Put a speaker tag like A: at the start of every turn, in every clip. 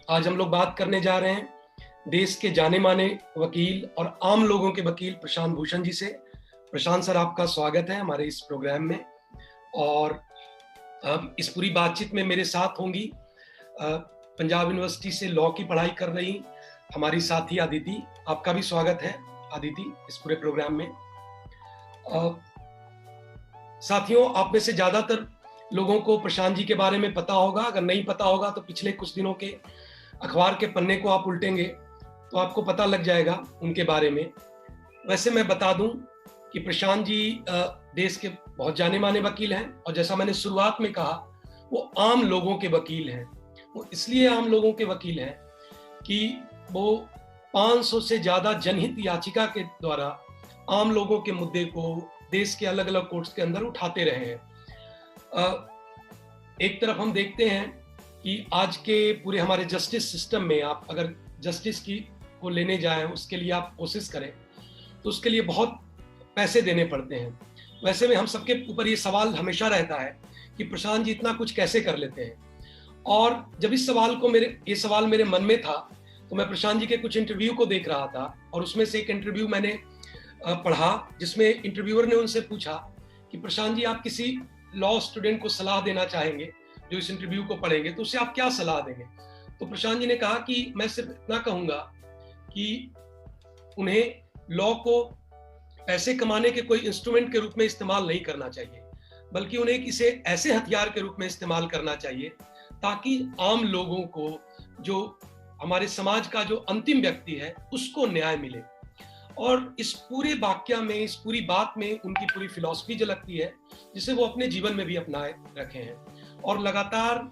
A: आज हम लोग बात करने जा रहे हैं देश के जाने माने वकील और आम लोगों के वकील प्रशांत भूषण जी से। प्रशांत सर, आपका स्वागत है हमारे इस प्रोग्राम में। और इस पूरी बातचीत में मेरे साथ होंगी पंजाब यूनिवर्सिटी से लॉ की पढ़ाई कर रही हमारी साथी अदिति। आपका भी स्वागत है अदिति इस पूरे प्रोग्राम में। साथियों, आप में से ज्यादातर लोगों को प्रशांत जी के बारे में पता होगा। अगर नहीं पता होगा तो पिछले कुछ दिनों के अखबार के पन्ने को आप उल्टेंगे तो आपको पता लग जाएगा उनके बारे में। वैसे मैं बता दूं कि प्रशांत जी देश के बहुत जाने माने वकील हैं, और जैसा मैंने शुरुआत में कहा, वो आम लोगों के वकील हैं। वो इसलिए आम लोगों के वकील हैं कि वो 500 से ज्यादा जनहित याचिका के द्वारा आम लोगों के मुद्दे को देश के अलग अलग कोर्ट्स के अंदर उठाते रहे हैं। एक तरफ हम देखते हैं कि आज के पूरे हमारे जस्टिस सिस्टम में आप अगर जस्टिस को लेने जाएं, उसके लिए आप कोशिश करें तो उसके लिए बहुत पैसे देने पड़ते हैं। वैसे में हम सबके ऊपर ये सवाल हमेशा रहता है कि प्रशांत जी इतना कुछ कैसे कर लेते हैं। और जब इस सवाल मेरे मन में था तो मैं प्रशांत जी के कुछ इंटरव्यू को देख रहा था, और उसमें से एक इंटरव्यू मैंने पढ़ा जिसमें इंटरव्यूअर ने उनसे पूछा कि प्रशांत जी, आप किसी लॉ स्टूडेंट को सलाह देना चाहेंगे जो इस इंटरव्यू को पढ़ेंगे, तो उससे आप क्या सलाह देंगे? तो प्रशांत जी ने कहा कि मैं सिर्फ इतना कहूंगा कि उन्हें लॉ को पैसे कमाने के कोई इंस्ट्रूमेंट के रूप में इस्तेमाल नहीं करना चाहिए, बल्कि उन्हें इसे ऐसे हथियार के रूप में इस्तेमाल करना चाहिए ताकि आम लोगों को, जो हमारे समाज का जो अंतिम व्यक्ति है, उसको न्याय मिले। और इस पूरे वाक्य में, इस पूरी बात में उनकी पूरी फिलॉसफी झलकती है जिसे वो अपने जीवन में भी अपनाए रखे हैं। और लगातार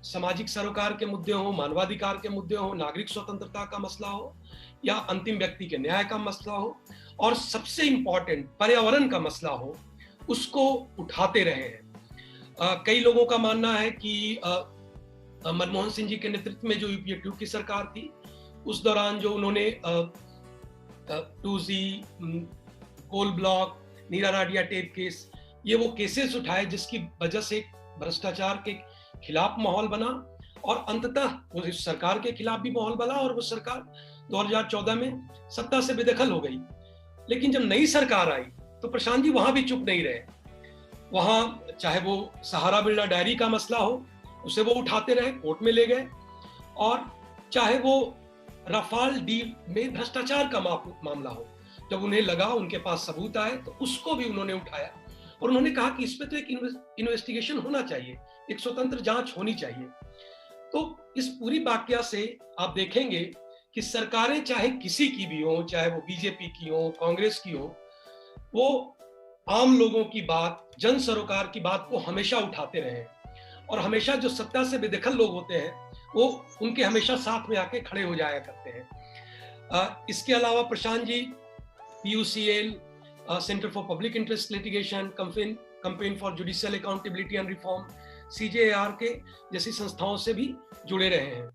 A: सामाजिक सरोकार के मुद्दे हो, मानवाधिकार के मुद्दे हो, नागरिक स्वतंत्रता का मसला हो, या अंतिम व्यक्ति के न्याय का मसला हो, और सबसे इंपॉर्टेंट पर्यावरण का मसला हो, उसको उठाते रहे हैं। कई लोगों का मानना है कि मनमोहन सिंह जी के नेतृत्व में जो यूपीए 2 की सरकार थी, उस दौरान जो उन्होंने 2G, कोल ब्लॉक, नीरा राडिया टेप केस, ये वो केसेस उठाए जिसकी वजह से भ्रष्टाचार के खिलाफ माहौल बना, और अंततः वो सरकार के खिलाफ भी माहौल बना, और वो सरकार 2014 में सत्ता से बेदखल हो गई। लेकिन जब नई सरकार आई तो प्रशांत जी वहां भी चुप नहीं रहे। वहां चाहे वो सहारा बिरला डायरी का मसला हो, उसे वो उठाते रहे, कोर्ट में ले गए, और चाहे वो राफाल डील में भ्रष्टाचार का मामला हो, जब उन्हें लगा, उनके पास सबूत आए, तो उसको भी उन्होंने उठाया। और उन्होंने कहा कि इस पे तो एक इन्वेस्टिगेशन होना चाहिए, एक स्वतंत्र जांच होनी चाहिए। तो इस पूरी वाकया से आप देखेंगे कि सरकारें चाहे किसी की भी हो, चाहे वो बीजेपी की हो, कांग्रेस की हो, वो आम लोगों की बात, जन सरोकार की बात को हमेशा उठाते रहे हैं। और हमेशा जो सत्ता से बेदखल लोग होते हैं वो उनके हमेशा साथ में आके खड़े हो जाया करते हैं। इसके अलावा Prashant ji PUCL, centre for public interest litigation, campaign for judicial accountability and reform, CJAR के जैसी संस्थाओं से भी जुड़े रहे हैं।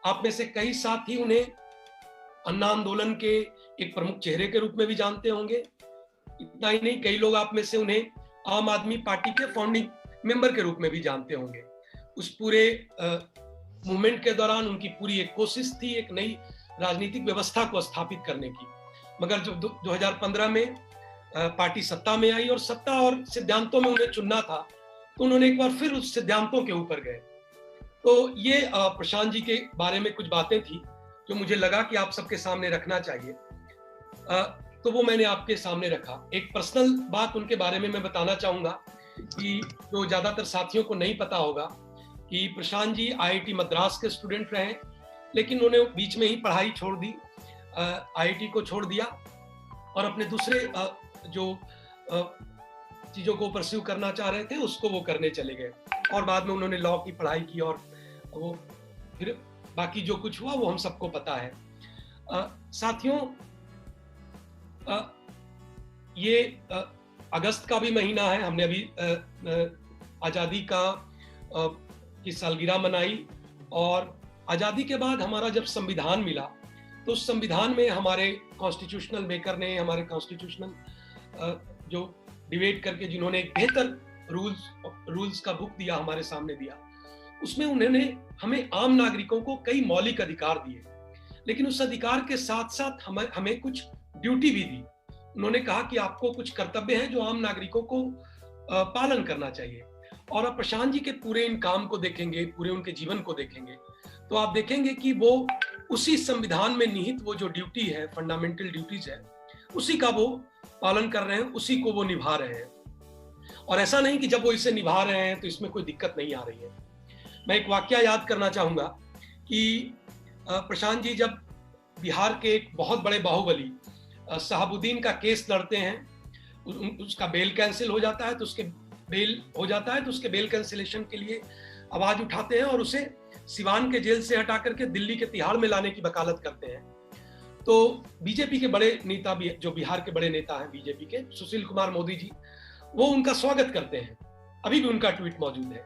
A: आप में से कई साथी उन्हें अन्ना आंदोलन के एक प्रमुख चेहरे के रूप में भी जानते होंगे। इतना ही नहीं, कई लोग आप में से उन्हें आम आदमी पार्टी के फाउंडिंग मेंबर के रूप में भी जानते होंगे। उस पूरे मूवमेंट के दौरान उनकी पूरी एक कोशिश थी एक नई राजनीतिक व्यवस्था को स्थापित करने की, मगर जब 2015 में पार्टी सत्ता में आई और सत्ता और सिद्धांतों में उन्हें चुनना था, तो उन्होंने एक बार फिर उस सिद्धांतों के ऊपर गए। तो ये प्रशांत जी के बारे में कुछ बातें थी जो मुझे लगा कि आप सबके सामने रखना चाहिए, तो वो मैंने आपके सामने रखा। एक पर्सनल बात उनके बारे में मैं बताना चाहूंगा कि जो ज्यादातर साथियों को नहीं पता होगा कि प्रशांत जी IIT मद्रास के स्टूडेंट रहे, लेकिन उन्होंने बीच में ही पढ़ाई छोड़ दी, IIT को छोड़ दिया, और अपने दूसरे जो चीजों को परस्यू करना चाह रहे थे उसको वो करने चले गए। और बाद में उन्होंने लॉ की पढ़ाई की, और वो फिर बाकी जो कुछ हुआ वो हम सबको पता है। साथियों, ये अगस्त का भी महीना है। हमने अभी आज़ादी की सालगिरह मनाई, और आज़ादी के बाद हमारा जब संविधान मिला तो उस संविधान में हमारे कॉन्स्टिट्यूशनल मेकर ने, हमारे कॉन्स्टिट्यूशनल जो डिबेट करके जिन्होंने एक बेहतर रूल्स का बुक दिया, हमारे सामने दिया, उसमें उन्होंने हमें आम नागरिकों को कई मौलिक अधिकार दिए, लेकिन उस अधिकार के साथ साथ हमें कुछ ड्यूटी भी दी। उन्होंने कहा कि आपको कुछ कर्तव्य हैं जो आम नागरिकों को पालन करना चाहिए। और आप प्रशांत जी के पूरे इन काम को देखेंगे, पूरे उनके जीवन को देखेंगे, तो आप देखेंगे कि वो उसी संविधान में निहित वो जो ड्यूटी है, फंडामेंटल ड्यूटीज है, उसी का वो पालन कर रहे हैं, उसी को वो निभा रहे हैं। और ऐसा नहीं कि जब वो इसे निभा रहे हैं तो इसमें कोई दिक्कत नहीं आ रही है। मैं एक वाकया याद करना चाहूंगा कि प्रशांत जी जब बिहार के एक बहुत बड़े बाहुबली शहाबुद्दीन का केस लड़ते हैं, उसका बेल कैंसिल हो जाता है, तो उसके बेल कैंसिलेशन के लिए आवाज उठाते हैं और उसे सिवान के जेल से हटा करके दिल्ली के तिहाड़ में लाने की वकालत करते हैं। तो बीजेपी के बड़े नेता भी, जो बिहार के बड़े नेता हैं बीजेपी के, सुशील कुमार मोदी जी, वो उनका स्वागत करते हैं। अभी भी उनका ट्वीट मौजूद है।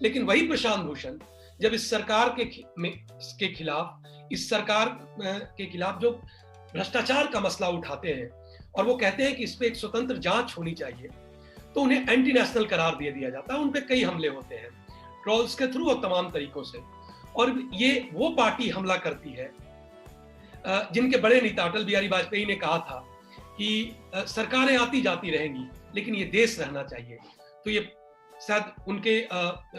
A: लेकिन वही प्रशांत भूषण जब इस सरकार के खिलाफ जो भ्रष्टाचार का मसला उठाते हैं और वो कहते हैं कि इस पे एक स्वतंत्र जांच होनी चाहिए, तो उन्हें एंटी नेशनल करार दे दिया जाता है। उन पे कई हमले होते हैं, ट्रोल्स के थ्रू और तमाम तरीकों से। और ये वो पार्टी हमला करती है जिनके बड़े नेता अटल बिहारी वाजपेयी ने कहा था कि सरकारें आती जाती रहेंगी लेकिन ये देश रहना चाहिए। तो ये शायद उनके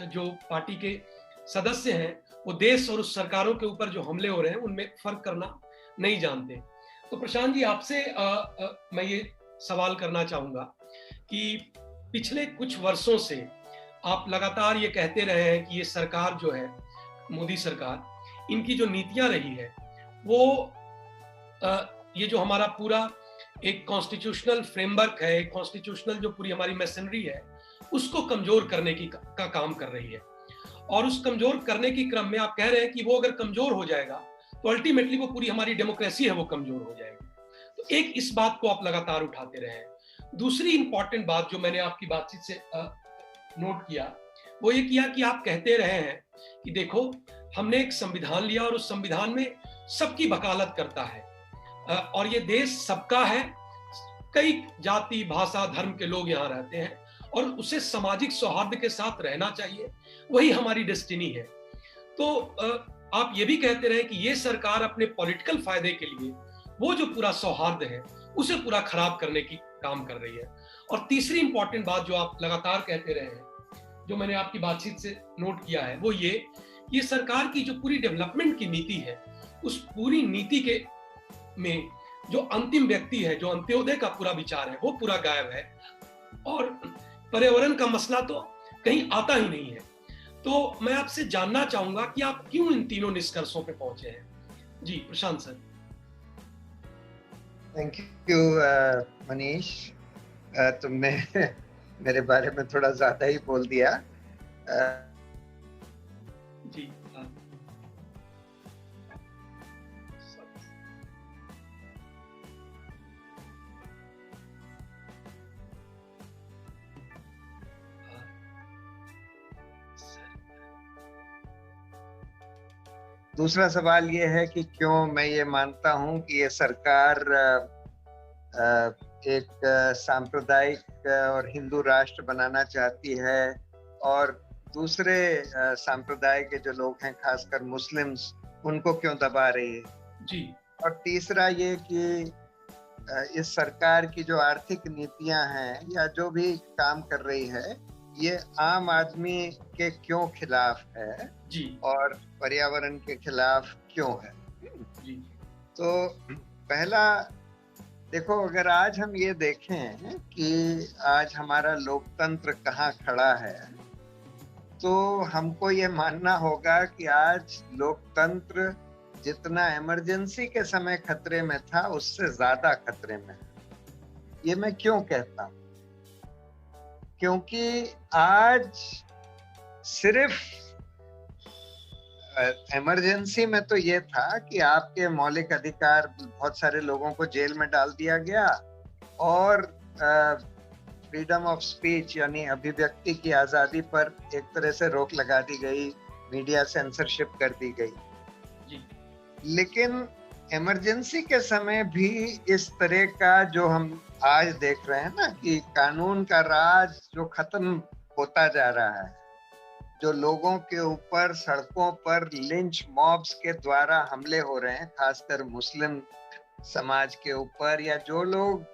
A: जो पार्टी के सदस्य हैं वो देश और उस सरकारों के ऊपर जो हमले हो रहे हैं उनमें फर्क करना नहीं जानते। तो प्रशांत जी आपसे मैं ये सवाल करना चाहूंगा कि पिछले कुछ वर्षों से आप लगातार ये कहते रहे हैं कि ये सरकार जो है, मोदी सरकार, इनकी जो नीतियां रही है वो ये जो हमारा पूरा एक कॉन्स्टिट्यूशनल फ्रेमवर्क है, एक कॉन्स्टिट्यूशनल जो पूरी हमारी मैसनरी है, उसको कमजोर करने का काम कर रही है। और उस कमजोर करने के क्रम में आप कह रहे हैं कि वो अगर कमजोर हो जाएगा तो अल्टीमेटली वो पूरी हमारी डेमोक्रेसी है वो कमजोर हो जाएगी। तो एक इस बात को आप लगातार उठाते रहे हैं। दूसरी इंपॉर्टेंट बात जो मैंने आपकी बातचीत से नोट किया वो ये किया कि आप कहते रहे हैं कि देखो हमने एक संविधान लिया और उस संविधान में सबकी वकालत करता है और ये देश सबका है, कई जाति भाषा धर्म के लोग यहाँ रहते हैं और उसे सामाजिक सौहार्द के साथ रहना चाहिए, वही हमारी डेस्टिनी है। तो आप ये भी कहते रहे कि ये सरकार अपने पॉलिटिकल फायदे के लिए वो जो पूरा सौहार्द है उसे पूरा खराब करने की काम कर रही है। और तीसरी इंपॉर्टेंट बात जो आप लगातार कहते रहे हैं, जो मैंने आपकी बातचीत से नोट किया है, वो ये सरकार की जो पूरी डेवलपमेंट की नीति है, उस पूरी नीति के में जो अंतिम व्यक्ति है, जो अंत्योदय का पूरा विचार है, वो पूरा गायब है और पर्यावरण का मसला तो कहीं आता ही नहीं है। तो मैं आपसे जानना चाहूंगा कि आप क्यों इन तीनों निष्कर्षों पे पहुंचे हैं। जी प्रशांत सर।
B: थैंक यू मनीष, तुमने मेरे बारे में थोड़ा ज्यादा ही बोल दिया।
A: जी
B: दूसरा सवाल ये है कि क्यों मैं ये मानता हूं कि ये सरकार एक सांप्रदायिक और हिंदू राष्ट्र बनाना चाहती है और दूसरे सांप्रदाय के जो लोग हैं, खासकर मुस्लिम्स, उनको क्यों दबा रही है
A: जी।
B: और तीसरा ये कि इस सरकार की जो आर्थिक नीतियां हैं या जो भी काम कर रही है ये आम आदमी के क्यों खिलाफ है
A: जी
B: और पर्यावरण के खिलाफ क्यों है
A: जी।
B: तो पहला देखो, अगर आज हम ये देखें कि आज हमारा लोकतंत्र कहाँ खड़ा है तो हमको ये मानना होगा कि आज लोकतंत्र जितना इमरजेंसी के समय खतरे में था उससे ज्यादा खतरे में है। ये मैं क्यों कहता हूँ? क्योंकि आज सिर्फ इमरजेंसी में तो ये था कि आपके मौलिक अधिकार, बहुत सारे लोगों को जेल में डाल दिया गया और फ्रीडम ऑफ स्पीच यानी अभिव्यक्ति की आजादी पर एक तरह से रोक लगा दी गई, मीडिया सेंसरशिप कर दी गई। लेकिन इमरजेंसी के समय भी इस तरह का जो हम आज देख रहे हैं ना कि कानून का राज जो खत्म होता जा रहा है, जो लोगों के ऊपर सड़कों पर लिंच मॉब्स के द्वारा हमले हो रहे हैं, खासकर मुस्लिम समाज के ऊपर, या जो लोग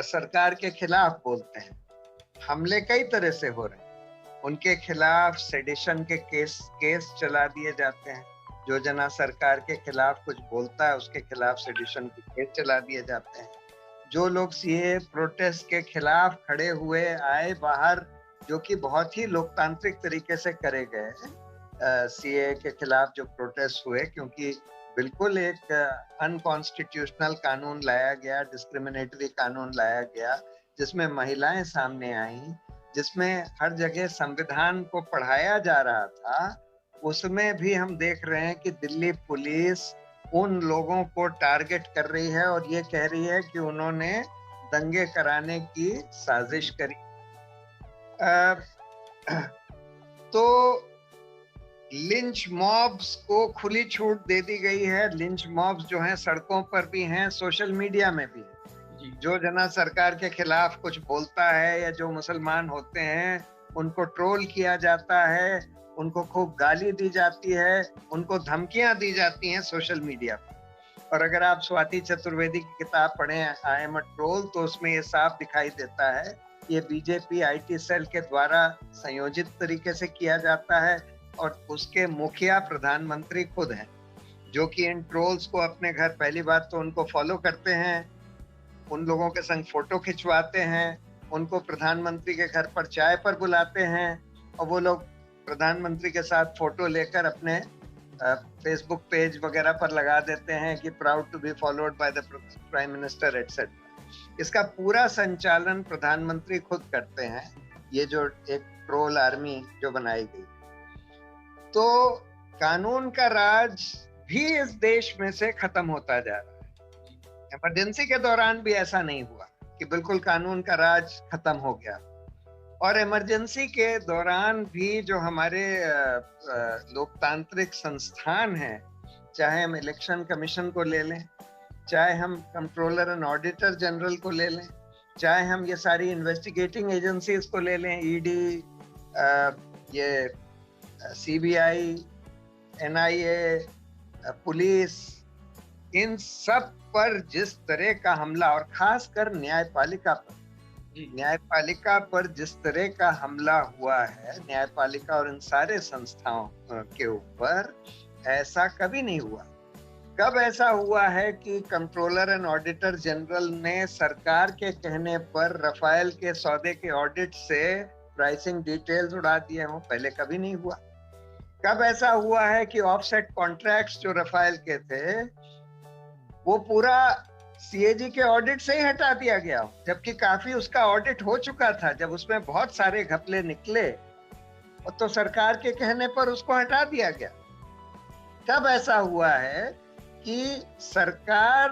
B: सरकार के खिलाफ बोलते हैं, हमले कई तरह से हो रहे हैं। उनके खिलाफ सेडिशन के केस चला दिए जाते हैं। जो जना सरकार के खिलाफ कुछ बोलता है उसके खिलाफ सेडिशन के केस चला दिए जाते हैं। जो लोग सीए प्रोटेस्ट के खिलाफ खड़े हुए आए बाहर, जो कि बहुत ही लोकतांत्रिक तरीके से करे गए, सीए के खिलाफ जो प्रोटेस्ट हुए, क्योंकि बिल्कुल एक अनकॉन्स्टिट्यूशनल कानून लाया गया, डिस्क्रिमिनेटरी कानून लाया गया, जिसमें महिलाएं सामने आई, जिसमें हर जगह संविधान को पढ़ाया जा रहा था, उसमें भी हम देख रहे हैं कि दिल्ली पुलिस उन लोगों को टारगेट कर रही है और ये कह रही है कि उन्होंने दंगे कराने की साजिश करी। तो लिंच मॉब्स को खुली छूट दे दी गई है। लिंच मॉब्स जो हैं सड़कों पर भी हैं, सोशल मीडिया में भी है। जो जना सरकार के खिलाफ कुछ बोलता है या जो मुसलमान होते हैं उनको ट्रोल किया जाता है, उनको खूब गाली दी जाती है, उनको धमकियां दी जाती हैं सोशल मीडिया पर। और अगर आप स्वाति चतुर्वेदी की किताब पढ़ें आई एम अ ट्रोल, तो उसमें ये साफ दिखाई देता है ये बीजेपी आईटी सेल के द्वारा संयोजित तरीके से किया जाता है और उसके मुखिया प्रधानमंत्री खुद हैं, जो कि इन ट्रोल्स को अपने घर, पहली बात तो उनको फॉलो करते हैं, उन लोगों के संग फोटो खिंचवाते हैं, उनको प्रधानमंत्री के घर पर चाय पर बुलाते हैं और वो लोग प्रधानमंत्री के साथ फोटो लेकर अपने फेसबुक पेज वगैरह पर लगा देते हैं कि proud to be followed by the prime minister etcetera. इसका पूरा संचालन प्रधानमंत्री खुद करते हैं, ये जो एक ट्रोल आर्मी जो बनाई गई। तो कानून का राज भी इस देश में से खत्म होता जा रहा है। इमरजेंसी के दौरान भी ऐसा नहीं हुआ कि बिल्कुल कानून का राज खत्म हो गया, और इमरजेंसी के दौरान भी जो हमारे लोकतांत्रिक संस्थान हैं, चाहे हम इलेक्शन कमीशन को ले लें, चाहे हम कंट्रोलर एंड ऑडिटर जनरल को ले लें, चाहे हम ये सारी इन्वेस्टिगेटिंग एजेंसीज को ले लें, ईडी, ये सीबीआई, एनआईए, पुलिस, इन सब पर जिस तरह का हमला, और खासकर न्यायपालिका पर जिस तरह का हमला हुआ है, न्यायपालिका और इन सारे संस्थाओं के ऊपर, ऐसा कभी नहीं हुआ। कब ऐसा हुआ है कि कंट्रोलर एंड ऑडिटर जनरल ने सरकार के कहने पर रफाल के सौदे के ऑडिट से प्राइसिंग डिटेल्स उड़ा दिए हों? पहले कभी नहीं हुआ। कब ऐसा हुआ है कि ऑफसेट कॉन्ट्रैक्ट्स जो रफाल के थे वो पूरा सीएजी के ऑडिट से ही हटा दिया गया, जबकि काफी उसका ऑडिट हो चुका था। जब उसमें बहुत सारे घपले निकले तो सरकार के कहने पर उसको हटा दिया गया। कब ऐसा हुआ है कि सरकार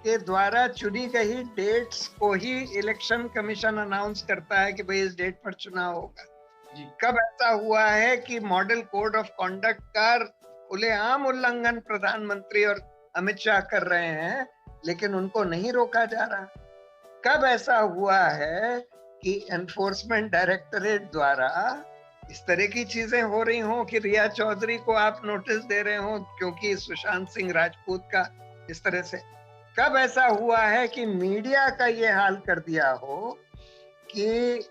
B: के द्वारा चुनी गई डेट्स को ही इलेक्शन कमीशन अनाउंस करता है कि भाई इस डेट पर चुनाव होगा? कब ऐसा हुआ है कि मॉडल कोड ऑफ कॉन्डक्ट का खुलेआम उल्लंघन प्रधानमंत्री और अमित शाह कर रहे हैं लेकिन उनको नहीं रोका जा रहा? कब ऐसा हुआ है कि एनफोर्समेंट डायरेक्टरेट द्वारा इस तरह की चीजें हो रही हों कि रिया चौधरी को आप नोटिस दे रहे हो क्योंकि सुशांत सिंह राजपूत का इस तरह से? कब ऐसा हुआ है कि मीडिया का ये हाल कर दिया हो कि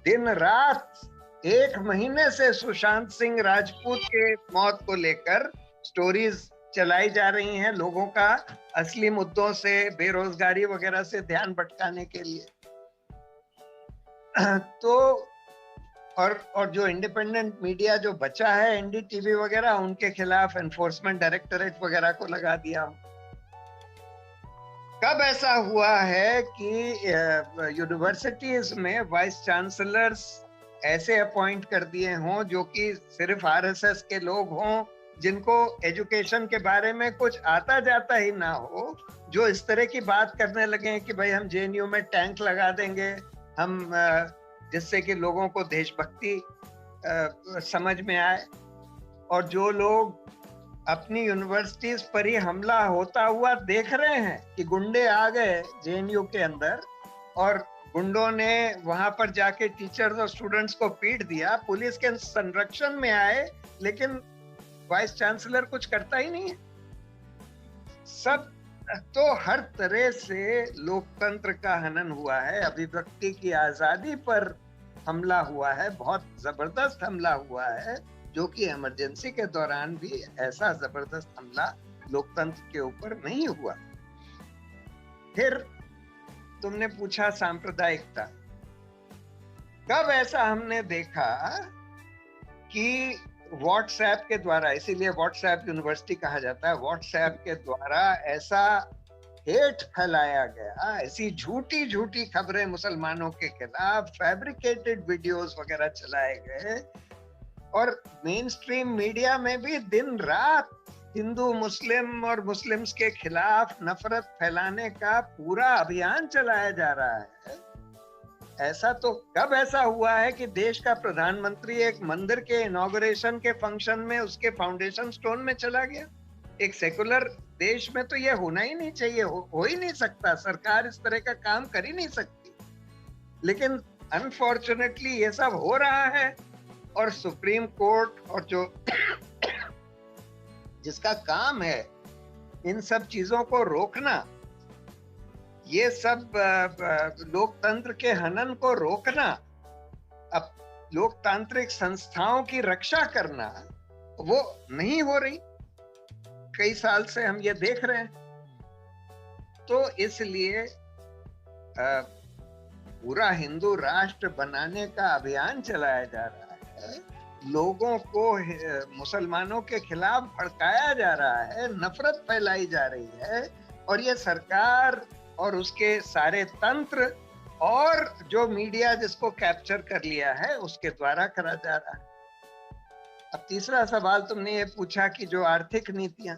B: दिन रात 1 महीने से सुशांत सिंह राजपूत के मौत को लेकर स्टोरीज चलाई जा रही हैं लोगों का असली मुद्दों से, बेरोजगारी वगैरह से ध्यान भटकाने के लिए? तो और जो इंडिपेंडेंट मीडिया जो बचा है, एनडीटीवी वगैरह, उनके खिलाफ एनफोर्समेंट डायरेक्टरेट वगैरह को लगा दिया। कब ऐसा हुआ है कि यूनिवर्सिटीज में वाइस चांसलर्स ऐसे अपॉइंट कर दिए हों जो कि सिर्फ आरएसएस के लोग हों, जिनको एजुकेशन के बारे में कुछ आता जाता ही ना हो, जो इस तरह की बात करने लगे कि भाई हम जेएनयू में टैंक लगा देंगे, हम जिससे कि लोगों को देशभक्ति समझ में आए। और जो लोग अपनी यूनिवर्सिटीज पर ही हमला होता हुआ देख रहे हैं कि गुंडे आ गए जेएनयू के अंदर और गुंडों ने वहां पर जाके टीचर्स और स्टूडेंट्स को पीट दिया, पुलिस के संरक्षण में आए, लेकिन वाइस चांसलर कुछ करता ही नहीं है। सब तो हर तरह से लोकतंत्र का हनन हुआ है, अभिव्यक्ति की आजादी पर हमला हुआ है, बहुत जबरदस्त हमला हुआ है, जो कि इमरजेंसी के दौरान भी ऐसा जबरदस्त हमला लोकतंत्र के ऊपर नहीं हुआ। फिर तुमने पूछा सांप्रदायिकता। कब ऐसा हमने देखा कि व्हाट्सएप के द्वारा, इसीलिए व्हाट्सएप यूनिवर्सिटी कहा जाता है, व्हाट्सएप के द्वारा ऐसा हेट फैलाया गया, ऐसी झूठी झूठी खबरें मुसलमानों के खिलाफ, फैब्रिकेटेड वीडियोस वगैरह चलाए गए, और मेन स्ट्रीम मीडिया में भी दिन रात हिंदू मुस्लिम और मुस्लिम्स के खिलाफ नफरत फैलाने का पूरा अभियान चलाया जा रहा है। ऐसा तो कब ऐसा हुआ है कि देश का प्रधानमंत्री एक मंदिर के इनॉग्रेशन के फंक्शन में उसके फाउंडेशन स्टोन में चला गया? एक सेकुलर देश में तो ये होना ही नहीं चाहिए, हो ही नहीं सकता, सरकार इस तरह का काम कर ही नहीं सकती, लेकिन अनफॉर्चुनेटली ये सब हो रहा है। और सुप्रीम कोर्ट और जो जिसका काम है इन सब चीजों को रोकना, ये सब लोकतंत्र के हनन को रोकना, अब लोकतांत्रिक संस्थाओं की रक्षा करना, वो नहीं हो रही। कई साल से हम ये देख रहे हैं। तो इसलिए पूरा हिंदू राष्ट्र बनाने का अभियान चलाया जा रहा है, लोगों को मुसलमानों के खिलाफ भड़काया जा रहा है, नफरत फैलाई जा रही है, और ये सरकार और उसके सारे तंत्र और जो मीडिया जिसको कैप्चर कर लिया है उसके द्वारा करा जा रहा है। अब तीसरा सवाल तुमने ये पूछा कि जो आर्थिक नीतियां,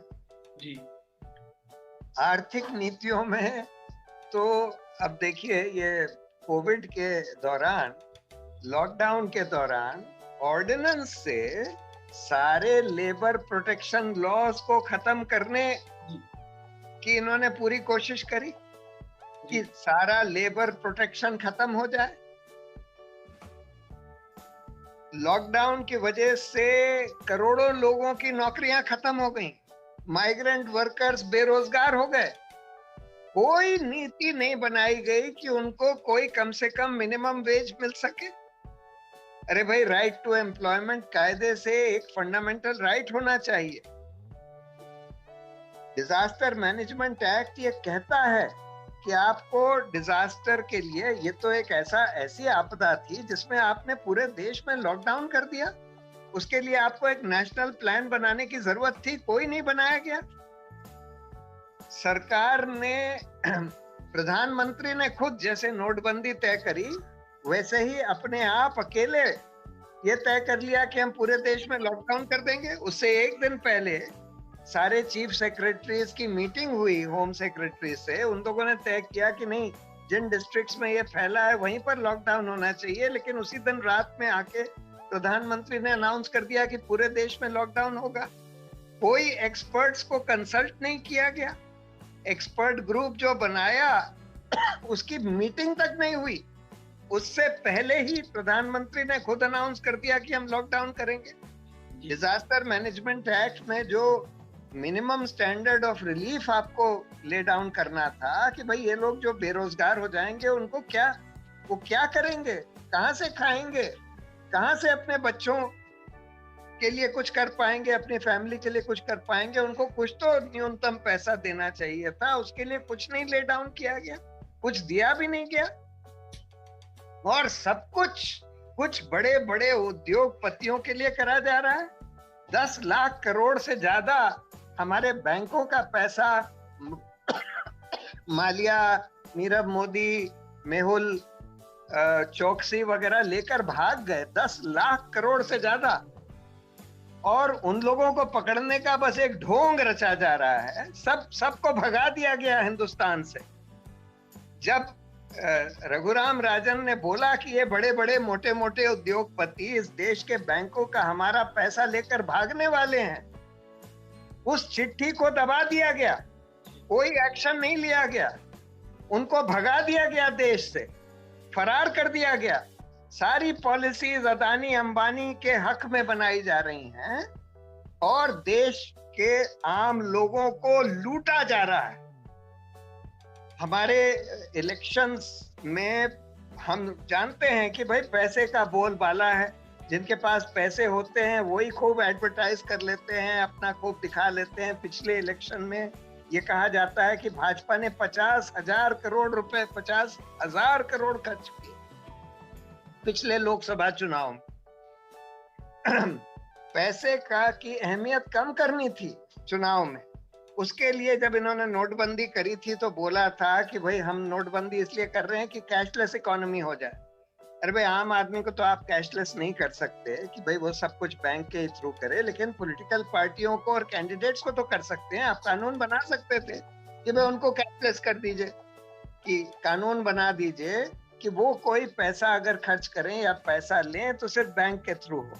A: जी,
B: आर्थिक नीतियों में तो अब देखिए, ये कोविड के दौरान, लॉकडाउन के दौरान ऑर्डिनेंस से सारे लेबर प्रोटेक्शन लॉज को खत्म करने की इन्होंने पूरी कोशिश करी कि सारा लेबर प्रोटेक्शन खत्म हो जाए। लॉकडाउन की वजह से करोड़ों लोगों की नौकरियां खत्म हो गई, माइग्रेंट वर्कर्स बेरोजगार हो गए। कोई नीति नहीं बनाई गई कि उनको कोई कम से कम मिनिमम वेज मिल सके। अरे भाई, राइट टू एम्प्लॉयमेंट कायदे से एक फंडामेंटल राइट होना चाहिए। डिजास्टर मैनेजमेंट एक्ट ये कहता है कि आपको डिजास्टर के लिए, ये तो एक ऐसी आपदा थी जिसमें आपने पूरे देश में लॉकडाउन कर दिया, उसके लिए आपको एक नेशनल प्लान बनाने की जरूरत थी, कोई नहीं बनाया गया। सरकार ने, प्रधानमंत्री ने खुद जैसे नोटबंदी तय करी, वैसे ही अपने आप अकेले ये तय कर लिया कि हम पूरे देश में लॉकडाउन कर देंगे। उससे एक दिन पहले सारे चीफ सेक्रेटरीज की मीटिंग हुई होम सेक्रेटरी से, उन लोगों ने तय किया कि नहीं, जिन डिस्ट्रिक्ट्स में ये फैला है वहीं पर लॉकडाउन होना चाहिए, लेकिन उसी दिन रात में आके प्रधानमंत्री ने अनाउंस कर दिया कि पूरे देश में लॉकडाउन होगा। कोई एक्सपर्ट्स को कंसल्ट नहीं किया गया, एक्सपर्ट ग्रुप जो बनाया उसकी मीटिंग तक नहीं हुई, उससे पहले ही प्रधानमंत्री ने खुद अनाउंस कर दिया कि हम लॉकडाउन करेंगे। डिजास्टर मैनेजमेंट एक्ट में जो मिनिमम स्टैंडर्ड ऑफ रिलीफ आपको ले डाउन करना था कि भाई ये लोग जो बेरोजगार हो जाएंगे उनको वो क्या करेंगे, कहां से खाएंगे, कहां से अपने बच्चों के लिए कुछ कर पाएंगे, अपनी फैमिली के लिए कुछ कर पाएंगे, उनको कुछ तो न्यूनतम पैसा देना चाहिए था। उसके लिए कुछ नहीं ले डाउन किया गया, कुछ दिया भी नहीं गया। और सब कुछ बड़े बड़े उद्योगपतियों के लिए करा जा रहा है। 10 लाख करोड़ से ज्यादा हमारे बैंकों का पैसा मालिया, नीरव मोदी, मेहुल चौकसी वगैरह लेकर भाग गए, 10 लाख करोड़ से ज्यादा। और उन लोगों को पकड़ने का बस एक ढोंग रचा जा रहा है। सबको भगा दिया गया हिंदुस्तान से। जब रघुराम राजन ने बोला कि ये बड़े बड़े मोटे मोटे उद्योगपति इस देश के बैंकों का हमारा पैसा लेकर भागने वाले हैं, उस चिट्ठी को दबा दिया गया, कोई एक्शन नहीं लिया गया, उनको भगा दिया गया देश से। फरार कर दिया गया। सारी पॉलिसीज अदानी अंबानी के हक में बनाई जा रही हैं और देश के आम लोगों को लूटा जा रहा है। हमारे इलेक्शंस में हम जानते हैं कि भाई पैसे का बोलबाला है, जिनके पास पैसे होते हैं वही खूब एडवर्टाइज कर लेते हैं, अपना खूब दिखा लेते हैं। पिछले इलेक्शन में ये कहा जाता है कि भाजपा ने 50,000 करोड़ रुपए, 50,000 करोड़ खर्च किए पिछले लोकसभा चुनाव में। पैसे का की अहमियत कम करनी थी चुनाव में। उसके लिए जब इन्होंने नोटबंदी करी थी तो बोला था कि भाई हम नोटबंदी इसलिए कर रहे हैं कि कैशलेस इकोनॉमी हो जाए। अरे भाई, आम आदमी को तो आप कैशलेस नहीं कर सकते कि भाई वो सब कुछ बैंक के थ्रू करे, लेकिन पॉलिटिकल पार्टियों को और कैंडिडेट्स को तो कर सकते हैं। आप कानून बना सकते थे कि भाई उनको कैशलेस कर दीजिए, कि कानून बना दीजिए कि वो कोई पैसा अगर खर्च करें या पैसा लें तो सिर्फ बैंक के थ्रू हो,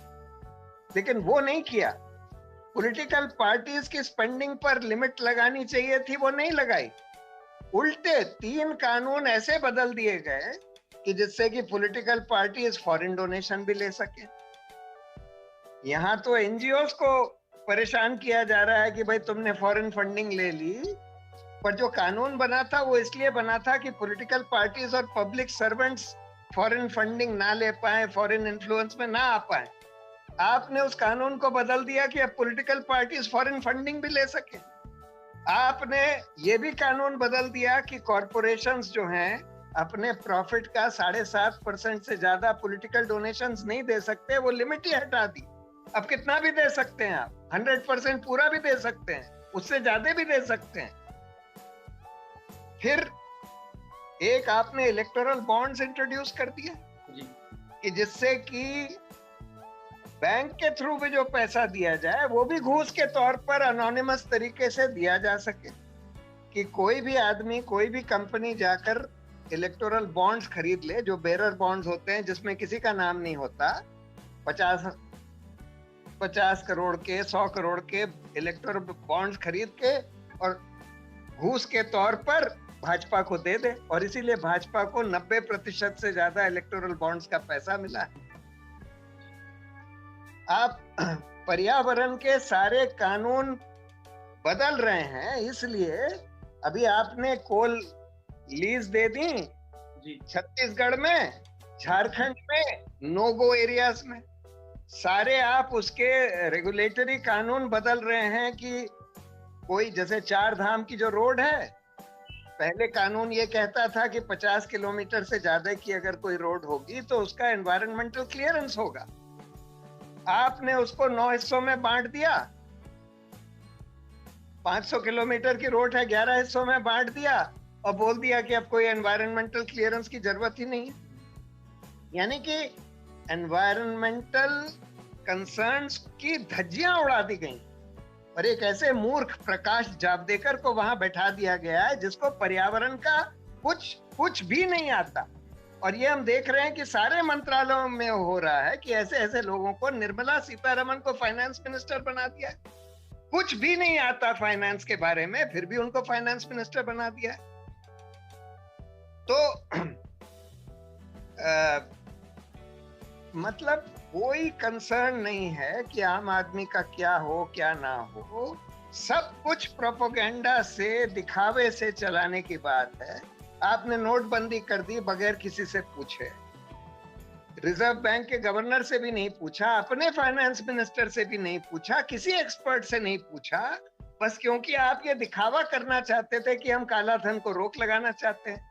B: लेकिन वो नहीं किया। पॉलिटिकल पार्टीज की स्पेंडिंग पर लिमिट लगानी चाहिए थी, वो नहीं लगाई। उल्टे 3 कानून ऐसे बदल दिए गए कि जिससे कि पॉलिटिकल पार्टीज फॉरेन डोनेशन भी ले सके। यहाँ तो एनजीओस को परेशान किया जा रहा है कि भाई तुमने फॉरेन फंडिंग ले ली, पर जो कानून बना था वो इसलिए बना था कि पॉलिटिकल पार्टीज और पब्लिक सर्वेंट्स फॉरेन फंडिंग ना ले पाए, फॉरेन इन्फ्लुएंस में ना आ पाए। आपने उस कानून को बदल दिया कि अब पॉलिटिकल पार्टीज फॉरेन फंडिंग भी ले सके। आपने ये भी कानून बदल दिया कि कॉरपोरेशंस जो हैं अपने प्रॉफिट का 7.5% से ज्यादा पॉलिटिकल डोनेशंस नहीं दे सकते, वो लिमिट ही हटा दी। अब कितना भी दे सकते हैं आप, 100% पूरा भी दे सकते हैं, उससे ज्यादा भी दे सकते हैं। फिर एक आपने इलेक्टोरल बॉन्ड्स इंट्रोड्यूस कर दिया कि जिससे कि बैंक के थ्रू भी जो पैसा दिया जाए वो भी घूस के तौर पर अनोनिमस तरीके से दिया जा सके, कि कोई भी आदमी, कोई भी कंपनी जाकर इलेक्टोरल बॉन्ड्स खरीद ले, जो बेरर बॉन्ड्स होते हैं जिसमें किसी का नाम नहीं होता, 50 करोड़ के, 100 करोड़ के इलेक्टोरल बॉन्ड्स खरीद के और घूस के तौर पर भाजपा को दे दे, और इसीलिए भाजपा को 90% से ज्यादा इलेक्टोरल बॉन्ड्स का पैसा मिला है। आप पर्यावरण के सारे कानून बदल रहे हैं, इसलिए अभी आपने कोल लीज दे दी छत्तीसगढ़ में, झारखंड में, नो गो एरियाज में सारे आप उसके रेगुलेटरी कानून बदल रहे हैं कि कोई, जैसे 4 धाम की जो रोड है, पहले कानून ये कहता था कि 50 किलोमीटर से ज्यादा की अगर कोई रोड होगी तो उसका एनवायरमेंटल क्लियरेंस होगा। आपने उसको 9 हिस्सों में बांट दिया। 500 किलोमीटर की रोड है, 11 हिस्सों में बांट दिया और बोल दिया कि अब कोई एनवायरमेंटल क्लियरेंस की जरूरत ही नहीं है। यानी कि एनवायरमेंटल कंसर्न्स की धज्जियां उड़ा दी गई और एक ऐसे मूर्ख प्रकाश जावड़ेकर को वहां बैठा दिया गया है जिसको पर्यावरण का कुछ भी नहीं आता। और ये हम देख रहे हैं कि सारे मंत्रालयों में हो रहा है कि ऐसे ऐसे लोगों को, निर्मला सीतारमण को फाइनेंस मिनिस्टर बना दिया, कुछ भी नहीं आता फाइनेंस के बारे में, फिर भी उनको फाइनेंस मिनिस्टर बना दिया। तो मतलब कोई कंसर्न नहीं है कि आम आदमी का क्या हो क्या ना हो, सब कुछ प्रोपेगेंडा से, दिखावे से चलाने की बात है। आपने नोटबंदी कर दी बगैर किसी से पूछे, रिजर्व बैंक के गवर्नर से भी नहीं पूछा, अपने फाइनेंस मिनिस्टर से भी नहीं पूछा, किसी एक्सपर्ट से नहीं पूछा, बस क्योंकि आप ये दिखावा करना चाहते थे कि हम काला धन को रोक लगाना चाहते हैं।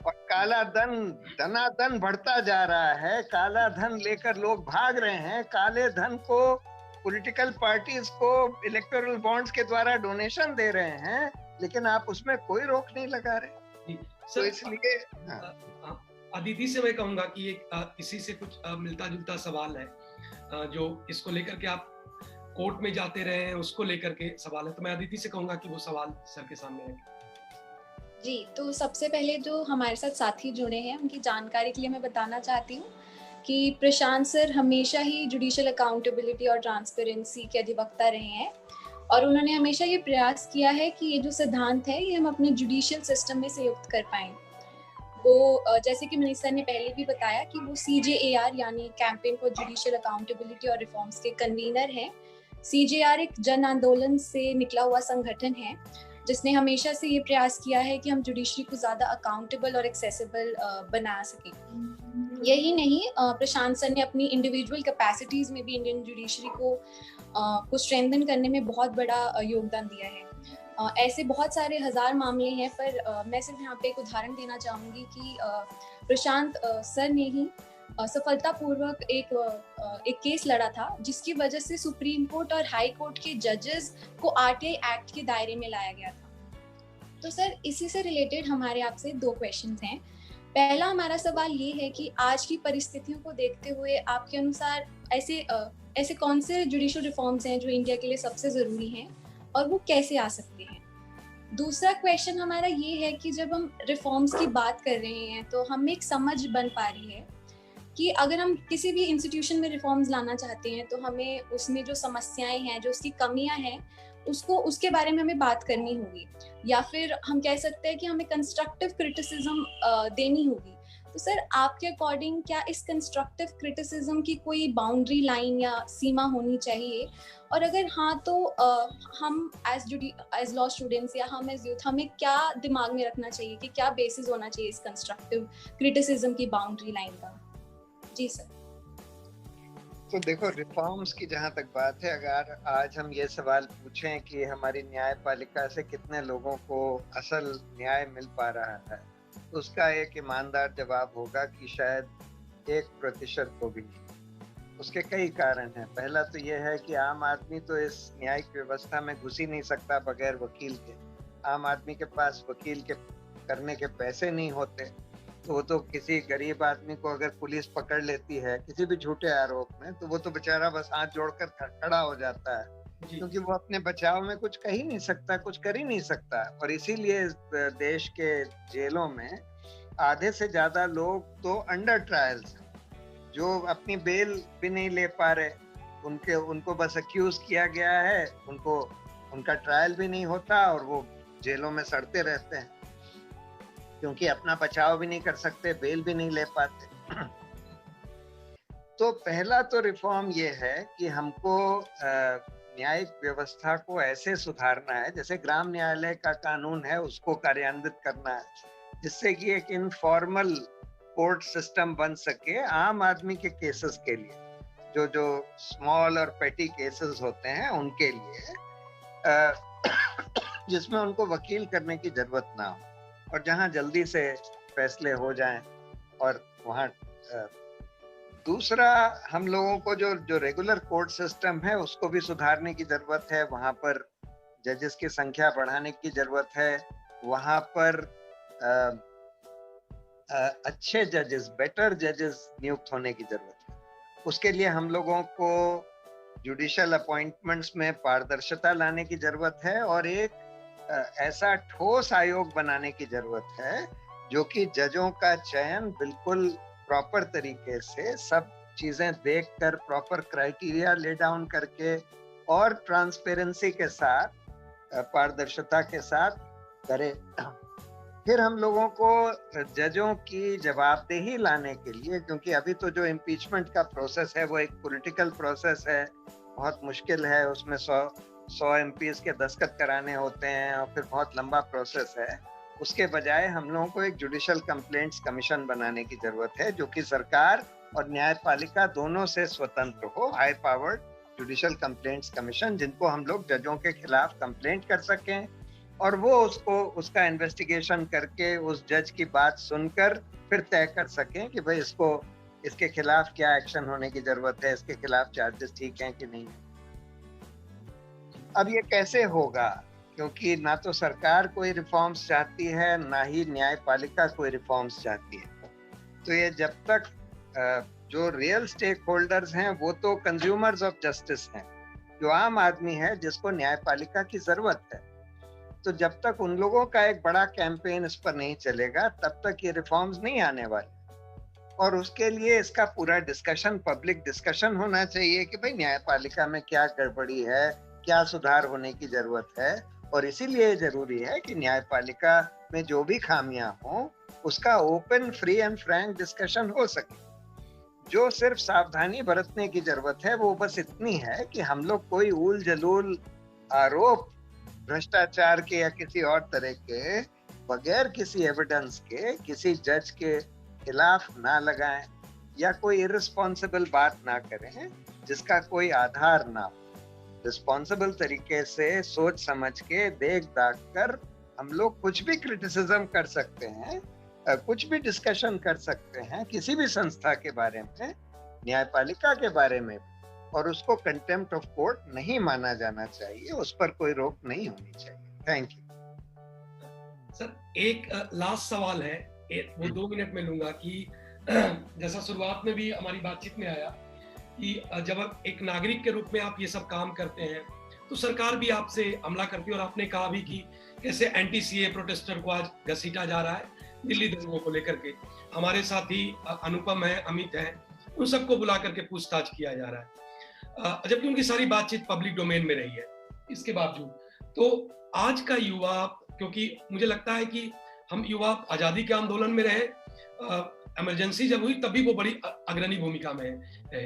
B: और काला धन धनाधन बढ़ता जा रहा है, काला धन लेकर लोग भाग रहे हैं, काले धन को पॉलिटिकल पार्टीज को इलेक्टोरल बॉन्ड्स के द्वारा डोनेशन दे रहे हैं, लेकिन आप उसमें कोई रोक नहीं लगा रहे। तो इसलिए
A: अदिति से मैं कहूंगा कि एक इसी से कुछ मिलता जुलता सवाल है, जो इसको लेकर के आप कोर्ट में जाते रहे हैं, उसको लेकर के सवाल है, तो मैं अदिति से कहूंगा कि वो सवाल सर के सामने रखें।
C: जी, तो सबसे पहले जो हमारे साथ साथी जुड़े हैं उनकी जानकारी के लिए मैं बताना चाहती हूँ कि प्रशांत सर हमेशा ही जुडिशियल अकाउंटेबिलिटी और ट्रांसपेरेंसी के अधिवक्ता रहे हैं और उन्होंने हमेशा ये प्रयास किया है कि ये जो सिद्धांत है ये हम अपने जुडिशियल सिस्टम में संयुक्त कर पाएं। वो जैसे कि मनीष सर ने पहले भी बताया कि वो CJAR यानी कैंपेन फॉर जुडिशियल अकाउंटेबिलिटी और रिफॉर्म्स के कन्वीनर हैं। CJR एक जन आंदोलन से निकला हुआ संगठन है जिसने हमेशा से ये प्रयास किया है कि हम जुडिशरी को ज़्यादा अकाउंटेबल और एक्सेसिबल बना सकें। यही नहीं, प्रशांत सर ने अपनी इंडिविजुअल कैपेसिटीज़ में भी इंडियन जुडिशरी को स्ट्रेंथन करने में बहुत बड़ा योगदान दिया है। ऐसे बहुत सारे हजार मामले हैं, पर मैं सिर्फ यहाँ पे एक उदाहरण देना चाहूँगी कि प्रशांत सर ने ही सफलतापूर्वक एक केस लड़ा था जिसकी वजह से सुप्रीम कोर्ट और हाई कोर्ट के जजेस को RTI एक्ट के दायरे में लाया गया था। तो सर, इसी से रिलेटेड हमारे आपसे 2 क्वेश्चंस हैं। पहला हमारा सवाल ये है कि आज की परिस्थितियों को देखते हुए आपके अनुसार ऐसे कौन से जुडिशियल रिफॉर्म्स हैं जो इंडिया के लिए सबसे ज़रूरी हैं और वो कैसे आ सकते हैं। दूसरा क्वेश्चन हमारा ये है कि जब हम रिफॉर्म्स की बात कर रहे हैं तो हमें एक समझ बन पा रही है कि अगर हम किसी भी इंस्टीट्यूशन में रिफॉर्म्स लाना चाहते हैं तो हमें उसमें जो समस्याएं हैं, जो उसकी कमियां हैं, उसके बारे में हमें बात करनी होगी, या फिर हम कह सकते हैं कि हमें कंस्ट्रक्टिव क्रिटिसिज्म देनी होगी। तो सर, आपके अकॉर्डिंग क्या इस कंस्ट्रक्टिव क्रिटिसिज्म की कोई बाउंड्री लाइन या सीमा होनी चाहिए, और अगर हाँ तो हम एज लॉ स्टूडेंट्स या हम एज यूथ हमें क्या दिमाग में रखना चाहिए कि क्या बेसिस होना चाहिए इस कंस्ट्रक्टिव क्रिटिसिज्म की बाउंड्री लाइन का? जी सर।
B: तो देखो, रिफॉर्म्स की जहाँ तक बात है, अगर आज हम ये सवाल पूछें कि हमारी न्यायपालिका से कितने लोगों को असल न्याय मिल पा रहा है, तो उसका एक ईमानदार जवाब होगा कि शायद 1% को भी नहीं। उसके कई कारण हैं। पहला तो ये है कि आम आदमी तो इस न्यायिक व्यवस्था में घुस ही नहीं सकता बगैर वकील के। आम आदमी के पास वकील के करने के पैसे नहीं होते, तो वो तो किसी गरीब आदमी को अगर पुलिस पकड़ लेती है किसी भी झूठे आरोप में, तो वो तो बेचारा बस हाथ जोड़कर खड़ा हो जाता है, क्योंकि वो अपने बचाव में कुछ कह ही नहीं सकता, कुछ कर ही नहीं सकता। और इसीलिए देश के जेलों में आधे से ज्यादा लोग तो अंडर ट्रायल्स हैं, जो अपनी बेल भी नहीं ले पा रहे। उनको बस अक्यूज किया गया है, उनका ट्रायल भी नहीं होता और वो जेलों में सड़ते रहते हैं, क्योंकि अपना बचाव भी नहीं कर सकते, बेल भी नहीं ले पाते। तो पहला तो रिफॉर्म ये है कि हमको न्यायिक व्यवस्था को ऐसे सुधारना है, जैसे ग्राम न्यायालय का कानून है उसको कार्यान्वित करना है, जिससे कि एक इनफॉर्मल कोर्ट सिस्टम बन सके आम आदमी के केसेस के लिए, जो स्मॉल और पेटी केसेस होते हैं उनके लिए, जिसमें उनको वकील करने की जरूरत ना हो और जहां जल्दी से फैसले हो जाएं। और वहां दूसरा, हम लोगों को जो रेगुलर कोर्ट सिस्टम है उसको भी सुधारने की जरूरत है। वहां पर जजेस की संख्या बढ़ाने की जरूरत है। वहां पर अच्छे जजेस, बेटर जजेस नियुक्त होने की जरूरत है। उसके लिए हम लोगों को जुडिशियल अपॉइंटमेंट्स में पारदर्शिता लाने की जरूरत है और एक ऐसा ठोस आयोग बनाने की जरूरत है जो कि जजों का चयन बिल्कुल प्रॉपर तरीके से, सब चीजें देखकर, प्रॉपर क्राइटेरिया ले डाउन करके और ट्रांसपेरेंसी के साथ, पारदर्शिता के साथ करे। फिर हम लोगों को जजों की जवाबदेही लाने के लिए, क्योंकि अभी तो जो इम्पीचमेंट का प्रोसेस है वो एक पॉलिटिकल प्रोसेस है, बहुत मुश्किल है, उसमें 100 MPs के दस्तखत कराने होते हैं और फिर बहुत लंबा प्रोसेस है। उसके बजाय हम लोगों को एक जुडिशियल कंप्लेंट्स कमीशन बनाने की जरूरत है, जो कि सरकार और न्यायपालिका दोनों से स्वतंत्र हो, high powered judicial complaints commission, जिनको हम लोग जजों के खिलाफ कंप्लेंट कर सकें और वो उसका इन्वेस्टिगेशन करके उस जज की बात सुनकर फिर तय कर सकें कि भाई इसके खिलाफ क्या एक्शन होने की जरूरत है, इसके खिलाफ चार्जेस ठीक हैं कि नहीं। अब ये कैसे होगा, क्योंकि ना तो सरकार कोई रिफॉर्म्स चाहती है, ना ही न्यायपालिका कोई रिफॉर्म्स चाहती है। तो ये जब तक जो रियल स्टेक होल्डर्स हैं वो तो कंज्यूमर्स ऑफ जस्टिस हैं, जो आम आदमी है जिसको न्यायपालिका की जरूरत है। तो जब तक उन लोगों का एक बड़ा कैंपेन इस पर नहीं चलेगा तब तक ये रिफॉर्म्स नहीं आने वाले। और उसके लिए इसका पूरा डिस्कशन, पब्लिक डिस्कशन होना चाहिए कि भाई न्यायपालिका में क्या गड़बड़ी है, क्या सुधार होने की जरूरत है। और इसीलिए जरूरी है कि न्यायपालिका में जो भी खामियां हो उसका open, free and Frank discussion हो सके। जो सिर्फ सावधानी बरतने की जरूरत है वो बस इतनी है कि हम लोग कोई ऊल जलूल आरोप भ्रष्टाचार के या किसी और तरह के बगैर किसी एविडेंस के किसी जज के खिलाफ ना लगाएं, या कोई इररिस्पॉन्सिबल बात ना करें जिसका कोई आधार ना हो। रिस्पॉन्सिबल तरीके से सोच समझ के देख दाख कर हम लोग कुछ भी क्रिटिसिज्म कर सकते हैं, कुछ भी डिस्कशन कर सकते हैं किसी भी संस्था के बारे में, न्यायपालिका के बारे में, और उसको कंटेम्प्ट ऑफ कोर्ट नहीं माना जाना चाहिए, उस पर कोई रोक नहीं होनी चाहिए। Thank you
A: sir. एक लास्ट सवाल है, वो 2 मिनट में लूंगा कि जैसा शुरुआत में भी हमारी बातचीत में आया कि जब आप एक नागरिक के रूप में आप ये सब काम करते हैं तो सरकार भी आपसे हमला करती है, और आपने कहा भी कि कैसे एंटी सीए प्रोटेस्टर को आज घसीटा जा रहा है दिल्ली दंगों को लेकर के। हमारे साथी अनुपम है, अमित है, उन सबको बुला करके पूछताछ किया जा रहा है, जबकि उनकी सारी बातचीत पब्लिक डोमेन में रही है। इसके बावजूद तो आज का युवा, क्योंकि मुझे लगता है कि हम युवा आजादी के आंदोलन में रहे, इमरजेंसी जब हुई तभी वो बड़ी अग्रणी भूमिका में है।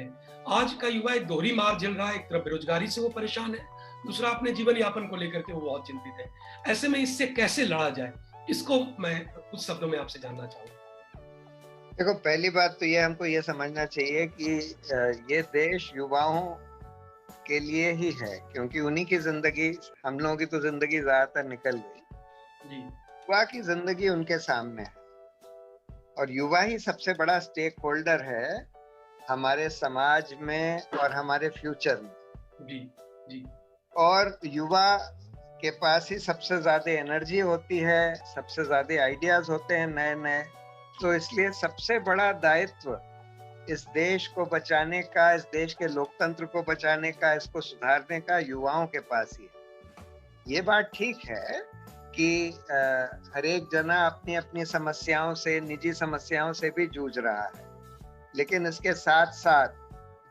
A: आज का युवा एक दोहरी मार झेल रहा है, एक तरफ बेरोजगारी से वो परेशान है, दूसरा अपने जीवन यापन को लेकर के वो बहुत चिंतित है। ऐसे में इससे कैसे लड़ा जाए, इसको मैं कुछ शब्दों में आपसे जानना चाहूंगा।
B: देखो, पहली बात तो ये हमको ये समझना चाहिए कि ये देश युवाओं के लिए ही है, क्योंकि उन्हीं की जिंदगी, हम लोगों की तो जिंदगी ज्यादातर निकल गई, युवा की जिंदगी उनके सामने है, और युवा ही सबसे बड़ा स्टेक होल्डर है हमारे समाज में और हमारे फ्यूचर में।
A: जी।
B: और युवा के पास ही सबसे ज्यादा एनर्जी होती है, सबसे ज्यादा आइडियाज होते हैं नए नए। तो इसलिए सबसे बड़ा दायित्व इस देश को बचाने का, इस देश के लोकतंत्र को बचाने का, इसको सुधारने का युवाओं के पास ही है। ये बात ठीक है कि हर एक जना अपनी अपनी समस्याओं से, निजी समस्याओं से भी जूझ रहा है, लेकिन इसके साथ साथ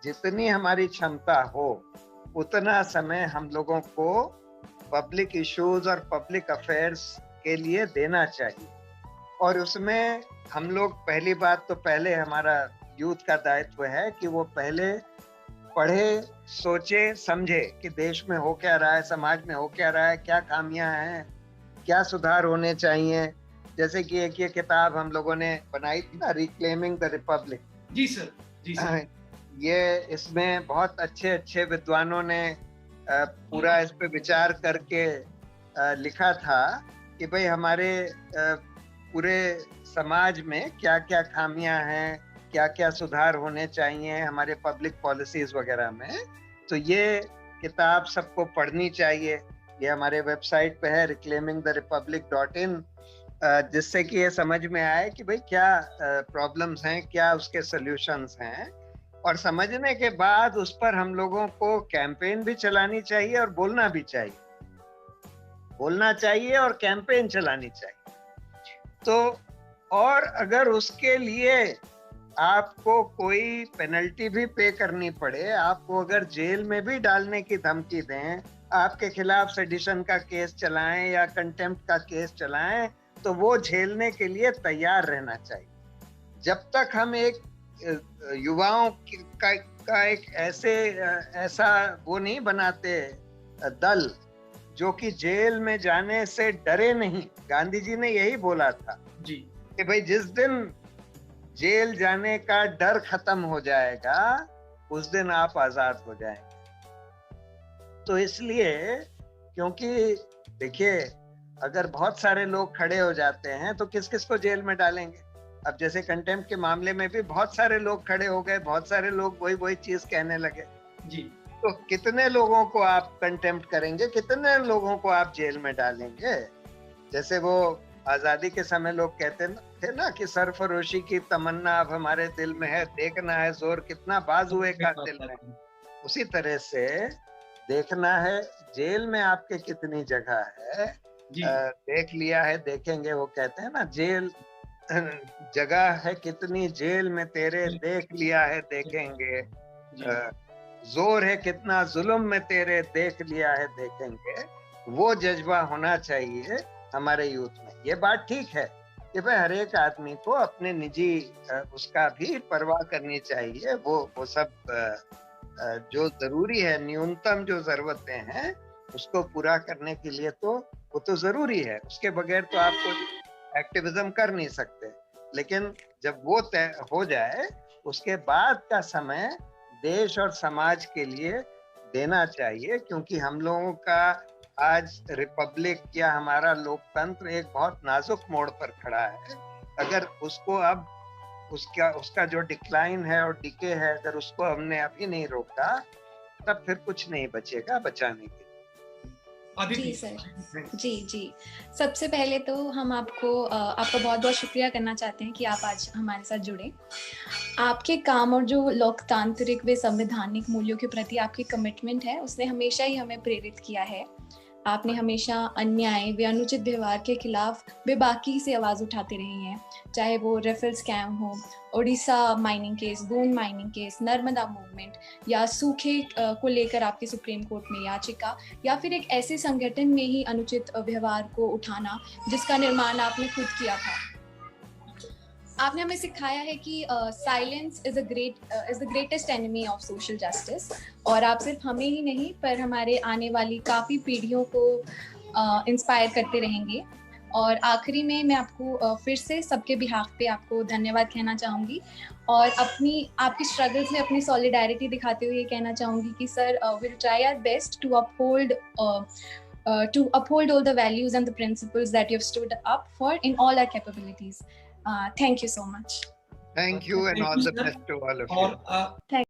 B: जितनी हमारी क्षमता हो उतना समय हम लोगों को पब्लिक इश्यूज और पब्लिक अफेयर्स के लिए देना चाहिए। और उसमें हम लोग, पहली बात तो पहले हमारा यूथ का दायित्व है कि वो पहले पढ़े, सोचे, समझे कि देश में हो क्या रहा है, समाज में हो क्या रहा है, क्या खामियां हैं, क्या सुधार होने चाहिए। जैसे कि एक ये किताब हम लोगों ने बनाई थी ना, रिक्लेमिंग द रिपब्लिक।
A: जी सर।
B: ये इसमें बहुत अच्छे अच्छे विद्वानों ने पूरा इस पे विचार करके लिखा था कि भाई हमारे पूरे समाज में क्या क्या खामियां हैं, क्या क्या सुधार होने चाहिए हमारे पब्लिक पॉलिसीज वगैरह में। तो ये किताब सबको पढ़नी चाहिए। ये हमारे वेबसाइट पे है reclaimingtherepublic.in, जिससे कि ये समझ में आए कि भाई क्या प्रॉब्लम्स हैं, क्या उसके सॉल्यूशंस हैं। और समझने के बाद उस पर हम लोगों को कैंपेन भी चलानी चाहिए और बोलना भी चाहिए, बोलना चाहिए और कैंपेन चलानी चाहिए। तो और अगर उसके लिए आपको कोई पेनल्टी भी पे करनी पड़े, आपको अगर जेल में भी डालने की धमकी दें, आपके खिलाफ सेडिशन का केस चलाएं या कंटेम्प्ट का केस चलाएं, तो वो झेलने के लिए तैयार रहना चाहिए। जब तक हम एक युवाओं का एक ऐसा वो नहीं बनाते दल जो कि जेल में जाने से डरे नहीं। गांधी जी ने यही बोला था
A: जी
B: कि भाई जिस दिन जेल जाने का डर खत्म हो जाएगा उस दिन आप आजाद हो जाएंगे। तो इसलिए, क्योंकि देखिए अगर बहुत सारे लोग खड़े हो जाते हैं तो किस किस को जेल में डालेंगे। अब जैसे कंटेम्प्ट के मामले में भी बहुत सारे लोग खड़े हो गए, बहुत सारे लोग वही चीज कहने लगे जी। तो कितने लोगों को आप कंटेम्प्ट करेंगे, कितने लोगों को आप जेल में डालेंगे। जैसे वो आजादी के समय लोग कहते थे ना कि सरफरोशी की तमन्ना अब हमारे दिल में है, देखना है जोर कितना बाजुए का दिल में। उसी तरह से देखना है जेल में आपके कितनी जगह है। देख लिया है, देखेंगे, वो कहते हैं ना, जेल जगह है कितनी जेल में तेरे, देख लिया है देखेंगे। जोर है कितना जुल्म में तेरे, देख लिया है देखेंगे। वो जज्बा होना चाहिए हमारे यूथ में। ये बात ठीक है कि भाई हर एक आदमी को अपने निजी उसका भी परवाह करनी चाहिए। वो सब जो जरूरी है, न्यूनतम जो जरूरतें हैं उसको पूरा करने के लिए तो वो तो जरूरी है, उसके बगैर तो आप कोई एक्टिविज्म कर नहीं सकते। लेकिन जब वो तय हो जाए उसके बाद का समय देश और समाज के लिए देना चाहिए, क्योंकि हम लोगों का आज रिपब्लिक या हमारा लोकतंत्र एक बहुत नाजुक मोड़ पर खड़ा है। अगर उसको अब उसका जो डिक्लाइन है और डिके है, अगर उसको हमने अभी नहीं रोका तब फिर कुछ नहीं बचेगा बचाने के लिए।
C: जी सर, जी सबसे पहले तो हम आपका बहुत बहुत शुक्रिया करना चाहते हैं कि आप आज हमारे साथ जुड़े। आपके काम और जो लोकतांत्रिक व संवैधानिक मूल्यों के प्रति आपकी कमिटमेंट है उसने हमेशा ही हमें प्रेरित किया है। आपने हमेशा अन्याय व अनुचित व्यवहार के खिलाफ बेबाकी से आवाज़ उठाते रही हैं, चाहे वो रेफेल स्कैम हो, Odisha mining case, Doon mining case, Narmada movement या सूखे को लेकर आपके सुप्रीम कोर्ट में याचिका, या फिर एक ऐसे संगठन में ही अनुचित व्यवहार को उठाना जिसका निर्माण आपने खुद किया था। आपने हमें सिखाया है कि silence is the greatest enemy of social justice, और आप सिर्फ हमें ही नहीं पर हमारे आने वाली काफ़ी पीढ़ियों को इंस्पायर करते रहेंगे। और आखिरी में मैं आपको फिर से सबके बिहाफ पे आपको धन्यवाद कहना चाहूँगी, और आपकी स्ट्रगल्स में अपनी सॉलिडारिटी दिखाते हुए ये कहना चाहूँगी कि sir, will try our best to uphold all the values and the principles that you have stood up for in all our capabilities. Thank you so much.
B: Thank you and all the best to all of you.